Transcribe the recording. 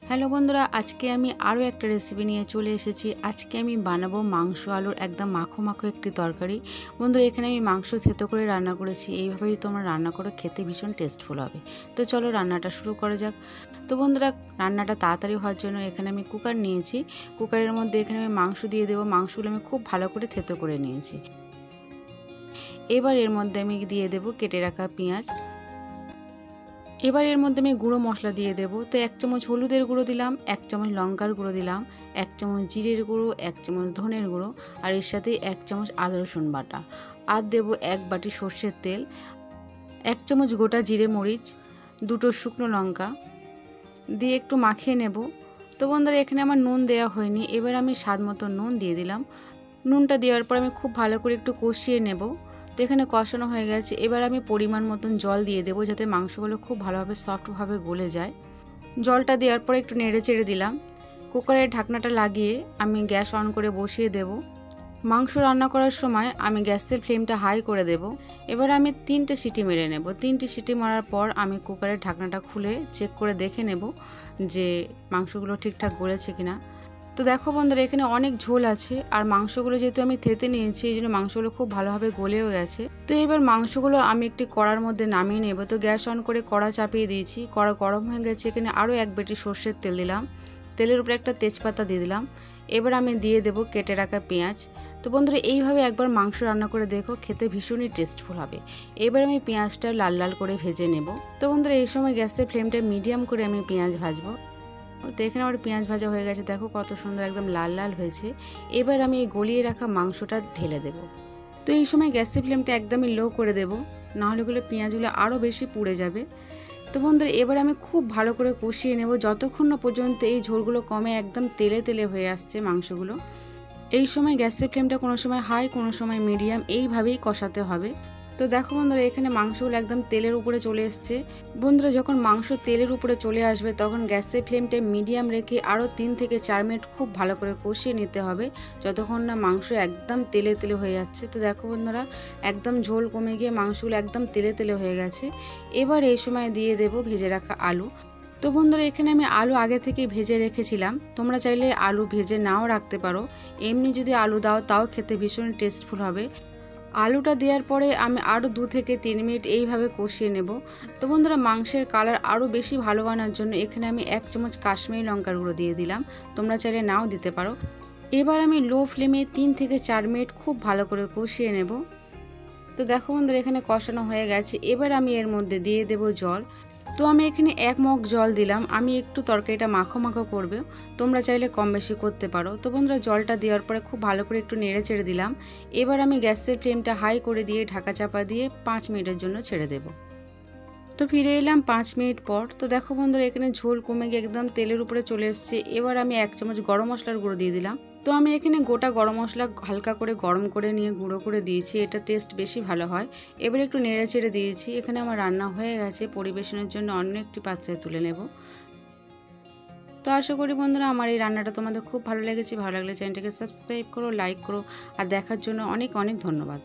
Hello বন্ধুরা, আজকে আমি আরও একটা রেসিপি নিয়ে চলে এসেছি। আজকে আমি বানাবো মাংস আলুর একদম মাখো মাখো একটি তরকারি। বন্ধুরা, এখানে আমি মাংস থেতো করে রান্না করেছি। এইভাবেই তোমরা রান্না করে খেতে ভীষণ টেস্টফুল হবে। তো চলো রান্নাটা শুরু করা যাক। তো বন্ধুরা, রান্নাটা তাড়াতাড়ি হওয়ার জন্য এখানে আমি কুকার নিয়েছি। কুকারের মধ্যে এখানে আমি মাংস দিয়ে দেবো। মাংসগুলো আমি খুব ভালো করে থেতো করে নিয়েছি। এবার এর মধ্যে আমি দিয়ে দেবো কেটে রাখা পেঁয়াজ। এবার এর মধ্যে আমি গুঁড়ো মশলা দিয়ে দেব। তো 1 চামচ হলুদের গুঁড়ো দিলাম, 1 চামচ লঙ্কার গুঁড়ো দিলাম, 1 চামচ জিরের গুঁড়ো, 1 চামচ ধনের গুঁড়ো, আর এর সাথে 1 চামচ আদা রসুন বাটা। আর দেব 1 বাটি সর্ষের তেল, 1 চামচ গোটা জিরে মরিচ, 2টো শুকনো লঙ্কা দিয়ে একটু মাখিয়ে নেব। তো বন্ধুরা, এখানে আমার নুন দেওয়া হয়নি। এবার আমি স্বাদ মতো নুন দিয়ে দিলাম। নুনটা দেওয়ার পর আমি খুব ভালো করে একটু কষিয়ে নেব। তো এখানে কষানো হয়ে গেছে। এবার আমি পরিমাণ মতন জল দিয়ে দেবো, যাতে মাংসগুলো খুব ভালোভাবে সফটভাবে গলে যায়। জলটা দেওয়ার পরে একটু নেড়ে চেড়ে দিলাম। কুকারের ঢাকনাটা লাগিয়ে আমি গ্যাস অন করে বসিয়ে দেব। মাংস রান্না করার সময় আমি গ্যাসের ফ্লেমটা হাই করে দেব। এবার আমি 3টে সিটি মেরে নেব। 3টে সিটি মারার পর আমি কুকারের ঢাকনাটা খুলে চেক করে দেখে নেব যে মাংসগুলো ঠিকঠাক গলেছে কিনা। তো দেখো বন্ধুরা, এখানে অনেক ঝোল আছে, আর মাংসগুলো যেহেতু আমি থেতে নিয়েছি, এই জন্য মাংসগুলো খুব ভালোভাবে গলেও গেছে। তো এবার মাংসগুলো আমি একটি কড়ার মধ্যে নামিয়ে নেব। তো গ্যাস অন করে কড়া চাপিয়ে দিয়েছি। কড়া গরম হয়ে গেছে। এখানে আরও 1 বাটি সর্ষের তেল দিলাম। তেলের উপরে একটা তেজপাতা দিয়ে দিলাম। এবার আমি দিয়ে দেব কেটে রাখা পেঁয়াজ। তো বন্ধুরা, এইভাবে একবার মাংস রান্না করে দেখো, খেতে ভীষণই টেস্টফুল হবে। এবার আমি পেঁয়াজটা লাল লাল করে ভেজে নেব। তো বন্ধুরা, এই সময় গ্যাসের ফ্লেমটা মিডিয়াম করে আমি পেঁয়াজ ভাজবো। তো এখানে আমার পেঁয়াজ ভাজা হয়ে গেছে। দেখো কত সুন্দর একদম লাল লাল হয়েছে। এবার আমি এই গলিয়ে রাখা মাংসটা ঢেলে দেব। তো এই সময় গ্যাসের ফ্লেমটা একদমই লো করে দেব, নাহলে পেঁয়াজগুলো আরও বেশি পুড়ে যাবে। তো বন্ধুরা, এবার আমি খুব ভালো করে কষিয়ে নেব, যতক্ষণ না পর্যন্ত এই ঝোলগুলো কমে একদম তেলে তেলে হয়ে আসছে মাংসগুলো। এই সময় গ্যাসের ফ্লেমটা কোনো সময় হাই, কোনো সময় মিডিয়াম, এইভাবেই কষাতে হবে। তো দেখো বন্ধুরা, এখানে মাংসগুলো একদম তেলের উপরে চলে এসছে। বন্ধুরা, যখন মাংস তেলের উপরে চলে আসবে, তখন গ্যাসের ফ্লেমটা মিডিয়াম রেখে আরও 3 থেকে 4 মিনিট খুব ভালো করে কষিয়ে নিতে হবে, যতক্ষণ না মাংস একদম তেলে তেলে হয়ে যাচ্ছে। তো দেখো বন্ধুরা, একদম ঝোল কমে গিয়ে মাংসগুলো একদম তেলে তেলে হয়ে গেছে। এবার এই সময় দিয়ে দেব ভেজে রাখা আলু। তো বন্ধুরা, এখানে আমি আলু আগে থেকে ভেজে রেখেছিলাম। তোমরা চাইলে আলু ভেজে নাও রাখতে পারো। এমনি যদি আলু দাও, তাও খেতে ভীষণ টেস্টফুল হবে। আলুটা দেওয়ার পরে আমি আরও 2 থেকে 3 মিনিট এইভাবে কষিয়ে নেব। তো বন্ধুরা, মাংসের কালার আরও বেশি ভালো আনার জন্য এখানে আমি 1 চামচ কাশ্মীরি লঙ্কার গুঁড়ো দিয়ে দিলাম। তোমরা চাইলে নাও দিতে পারো। এবার আমি লো ফ্লেমে 3 থেকে 4 মিনিট খুব ভালো করে কষিয়ে নেব। তো দেখো বন্ধুরা, এখানে কষানো হয়ে গেছে। এবার আমি এর মধ্যে দিয়ে দেব জল। তো আমি এখানে 1 মগ জল দিলাম। আমি একটু তরকারিটা মাখো মাখো করবে, তোমরা চাইলে কম বেশি করতে পারো। তো বন্ধুরা, জলটা দেওয়ার পরে খুব ভালো করে একটু নেড়ে চেড়ে দিলাম। এবার আমি গ্যাসের ফ্লেমটা হাই করে দিয়ে ঢাকা চাপা দিয়ে 5 মিনিটের জন্য ছেড়ে দেব। তো ফিরে এলাম 5 মিনিট পর। তো দেখো বন্ধুরা, এখানে ঝোল কমে গিয়ে একদম তেলের উপরে চলে এসছে। এবার আমি 1 চামচ গরম মশলার গুঁড়ো দিয়ে দিলাম। তো আমি এখানে গোটা গরম মশলা হালকা করে গরম করে নিয়ে গুঁড়ো করে দিয়েছি, এটা টেস্ট বেশি ভালো হয়। এবার একটু নেড়ে চেড়ে দিয়েছি। এখানে আমার রান্না হয়ে গেছে। পরিবেশনের জন্য অন্য একটি পাত্রে তুলে নেব। তো আশা করি বন্ধুরা, আমার এই রান্নাটা তোমাদের খুব ভালো লেগেছে। ভালো লাগলে চ্যানেলটাকে সাবস্ক্রাইব করো, লাইক করো, আর দেখার জন্য অনেক অনেক ধন্যবাদ।